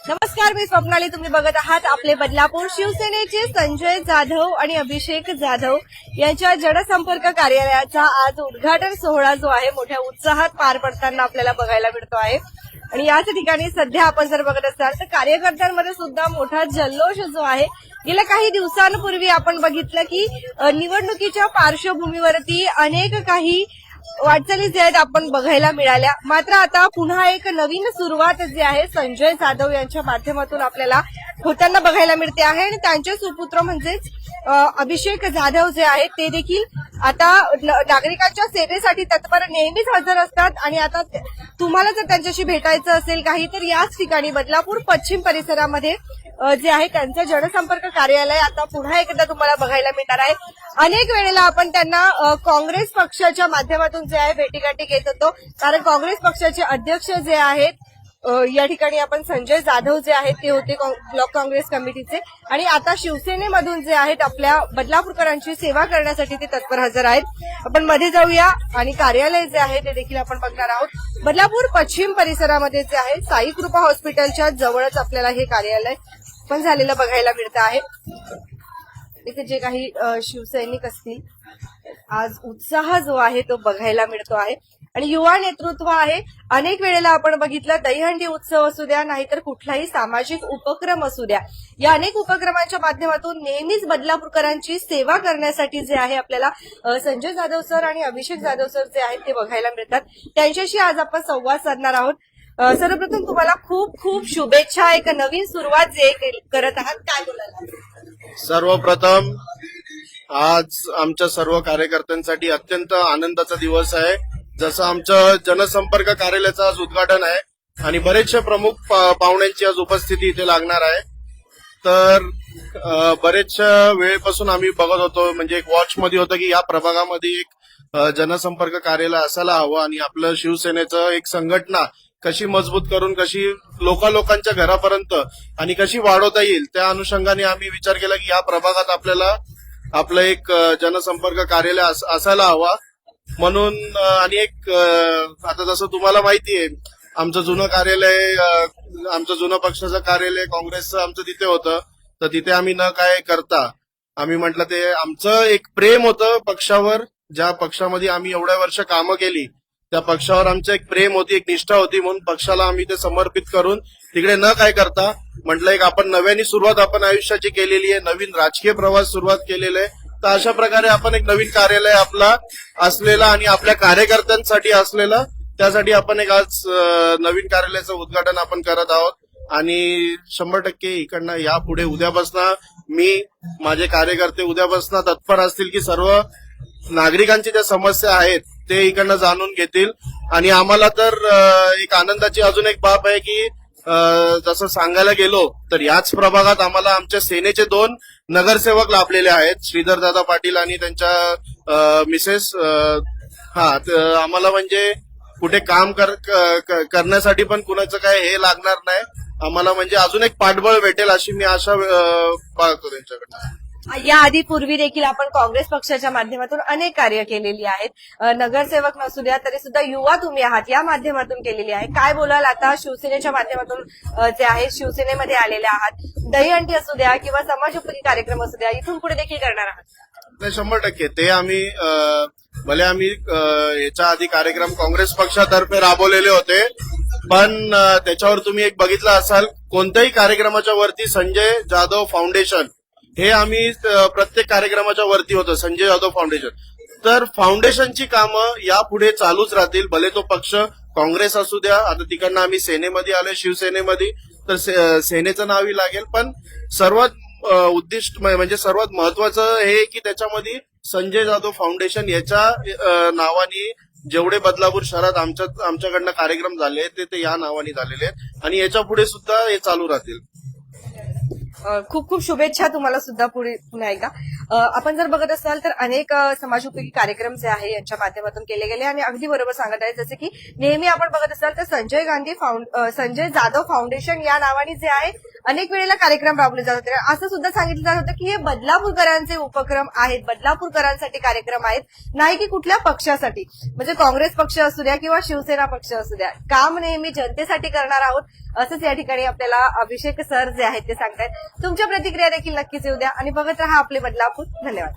नमस्कार, मी स्वप्नाली. तुम्ही बघत आहात आपले बदलापूर. शिवसेनेचे संजय जाधव आणि अभिषेक जाधव यांच्या जनसंपर्क कार्यालयाचा आज उद्घाटन सोहळा जो आहे मोठ्या उत्साहात पार पडताना आपल्याला बघायला मिळतो आहे. आणि याच ठिकाणी सध्या आपण जर बघत असाल तर कार्यकर्त्यांमध्ये सुद्धा मोठा जल्लोष जो आहे. गेल्या काही दिवसांपूर्वी आपण बघितलं की निवडणुकीच्या पार्श्वभूमीवरती अनेक काही वाटचाली जे आहेत आपण बघायला मिळाल्या. मात्र आता पुन्हा एक नवीन सुरुवात जी आहे संजय जाधव यांच्या माध्यमातून आपल्याला होताना बघायला मिळते आहे. आणि त्यांचे सुपुत्र म्हणजेच अभिषेक जाधव जे आहेत ते देखील आता नागरिकांच्या सेवेसाठी तत्पर नेहमीच हजर असतात. आणि आता तुम्हाला जर त्यांच्याशी भेटायचं असेल काही तर याच ठिकाणी बदलापूर पश्चिम परिसरामध्ये जे आहे त्यांचं जनसंपर्क कार्यालय आता पुन्हा एकदा तुम्हाला बघायला मिळणार आहे. अनेक वेळेला आपण त्यांना काँग्रेस पक्षाच्या माध्यमातून जे आहे भेटीगाठी घेत होतो, कारण काँग्रेस पक्षाचे अध्यक्ष जे आहेत या ठिकाणी आपण संजय जाधव जे आहेत ते होते ब्लॉक काँग्रेस कमिटीचे. आणि आता शिवसेनेमधून जे आहेत आपल्या बदलापूरकरांची सेवा करण्यासाठी ते तत्पर हजर आहेत. आपण मध्ये जाऊया आणि कार्यालय जे आहे ते देखील आपण बघणार आहोत. बदलापूर पश्चिम परिसरामध्ये जे आहे साई कृपा हॉस्पिटलच्या जवळच आपल्याला हे कार्यालय पण झालेलं बघायला मिळतं आहे. इथे जे काही शिवसैनिक असतील आज उत्साह जो आहे तो बघायला मिळतो आहे. आणि युवा नेतृत्व आहे. अनेक वेळेला आपण बघितलं दहीहंडी उत्सव असू द्या नाहीतर कुठलाही सामाजिक उपक्रम असू द्या, या अनेक उपक्रमांच्या माध्यमातून नेहमीच बदलापूरकरांची सेवा करण्यासाठी जे आहे आपल्याला संजय जाधव सर आणि अभिषेक जाधव सर जे आहेत ते बघायला मिळतात. त्यांच्याशी आज आपण संवाद साधणार आहोत. सर्वप्रथम तुम्हाला खूप खूप शुभेच्छा. एक नवीन सुरुवात जे करत आहात, काय बोलाल? सर्वप्रथम आज आमच्या सर्व कार्यकर्त्यांसाठी अत्यंत आनंदाचा दिवस आहे. जसं आमचं जनसंपर्क कार्यालयाचं आज उद्घाटन आहे आणि बरेचशे प्रमुख पाहुण्यांची आज उपस्थिती इथे लागणार आहे. तर बरेचशा वेळेपासून आम्ही बघत होतो, म्हणजे एक वॉचमध्ये होतं की या प्रभागामध्ये एक जनसंपर्क कार्यालय असायला हवं आणि आपलं शिवसेनेचं एक संघटना कशी मजबूत करून कशी लोकांच्या घरापर्यंत आणि कशी वाढवता येईल त्या अनुषंगाने आम्ही विचार केला की या प्रभागात आपल्याला आपलं एक जनसंपर्क कार्यालय असायला हवा म्हणून. आणि एक आता जसं तुम्हाला माहिती आहे आमचं जुनं कार्यालय, आमचं जुनं पक्षाचं कार्यालय काँग्रेसचं आमचं तिथे होतं. तर तिथे आम्ही न काय करता आम्ही म्हटलं ते आमचं एक प्रेम होतं पक्षावर, ज्या पक्षामध्ये आम्ही एवढ्या वर्ष कामं केली त्या पक्षावर आमचं एक प्रेम होती, एक निष्ठा होती. म्हणून पक्षाला आम्ही ते समर्पित करून तिकडे न काय करता म्हटलं एक आपण नव्याने सुरुवात आपण आयुष्याची केलेली आहे, नवीन राजकीय प्रवास सुरुवात केलेला आहे. तर अशा प्रकारे आपण एक नवीन कार्यालय आपला असलेला आणि आपल्या कार्यकर्त्यांसाठी असलेला, त्यासाठी आपण एक आज नवीन कार्यालयाचं उद्घाटन आपण करत आहोत. आणि 100% इकडनं यापुढे उद्यापासून मी माझे कार्यकर्ते उद्यापासून तत्पर असतील की सर्व नागरिकांची ज्या समस्या आहेत ते इकडनं जाणून घेतील. आणि आम्हाला तर एक आनंदाची अजून एक बाब आहे की जसं सांगायला गेलो तर याच प्रभागात आम्हाला आमच्या सेनेचे 2 नगरसेवक लाभलेले आहेत, श्रीधरदादा पाटील आणि त्यांच्या मिसेस. आम्हाला म्हणजे कुठे काम करण्यासाठी पण कुणाचं काय हे लागणार नाही आम्हाला, म्हणजे अजून एक पाठबळ भेटेल अशी मी आशा बाळगतो त्यांच्याकडनं. याआधी पूर्वी देखील आपण काँग्रेस पक्षाच्या माध्यमातून अनेक कार्य केलेली आहेत. नगरसेवक नसू द्या तरी सुद्धा युवा तुम्ही आहात या माध्यमातून केलेली आहे. काय बोलाल आता शिवसेनेच्या माध्यमातून जे आहे शिवसेनेमध्ये आलेले आहात, दहीहंडी असू द्या किंवा समाजोपयोगी कार्यक्रम असू द्या, इथून पुढे देखील करणार आहात? नाही, 100% ते आम्ही भले आम्ही याच्या आधी कार्यक्रम काँग्रेस पक्षातर्फे राबवलेले होते, पण त्याच्यावर तुम्ही एक बघितलं असाल कोणत्याही कार्यक्रमाच्या वरती संजय जाधव फाउंडेशन हे आम्ही प्रत्येक कार्यक्रमाच्या वरती होतं, संजय जाधव फाउंडेशन. तर फाउंडेशनची कामं यापुढे चालूच राहतील, भले तो पक्ष काँग्रेस असू द्या. आता तिकडनं आम्ही सेनेमध्ये आलोय, शिवसेनेमध्ये, तर सेनेचं नावही लागेल. पण सर्वात उद्दिष्ट म्हणजे सर्वात महत्वाचं हे की त्याच्यामध्ये संजय जाधव फाउंडेशन याच्या नावाने जेवढे बदलापूर शहरात आमच्याकडनं कार्यक्रम झाले ते या नावाने झालेले आहेत आणि याच्या पुढे सुद्धा हे चालू राहतील. खूप खूप शुभेच्छा तुम्हाला सुद्धा पुन्हा एकदा. आपण जर बघत असाल तर अनेक समाजोपयोगी कार्यक्रम जे आहे यांच्या माध्यमातून केले गेले आणि अगदी बरोबर सांगत आहे जसे की नेहमी आपण बघत असाल तर संजय जाधव फाउंडेशन या नावाने जे आहे अनेक वेळेला कार्यक्रम राबवले जात होते. असं सुद्धा सांगितलं जात होतं की हे बदलापूरकरांचे उपक्रम आहेत, बदलापूरकरांसाठी कार्यक्रम आहेत, नाही की कुठल्या पक्षासाठी. म्हणजे काँग्रेस पक्ष असू द्या किंवा शिवसेना पक्ष असू द्या, काम नेहमी जनतेसाठी करणार आहोत, असंच या ठिकाणी आपल्याला अभिषेक सर जे आहेत ते सांगतायत. तुमच्या प्रतिक्रिया देखील नक्कीच येऊ द्या आणि बघत रहा आपले बदलापूर. धन्यवाद.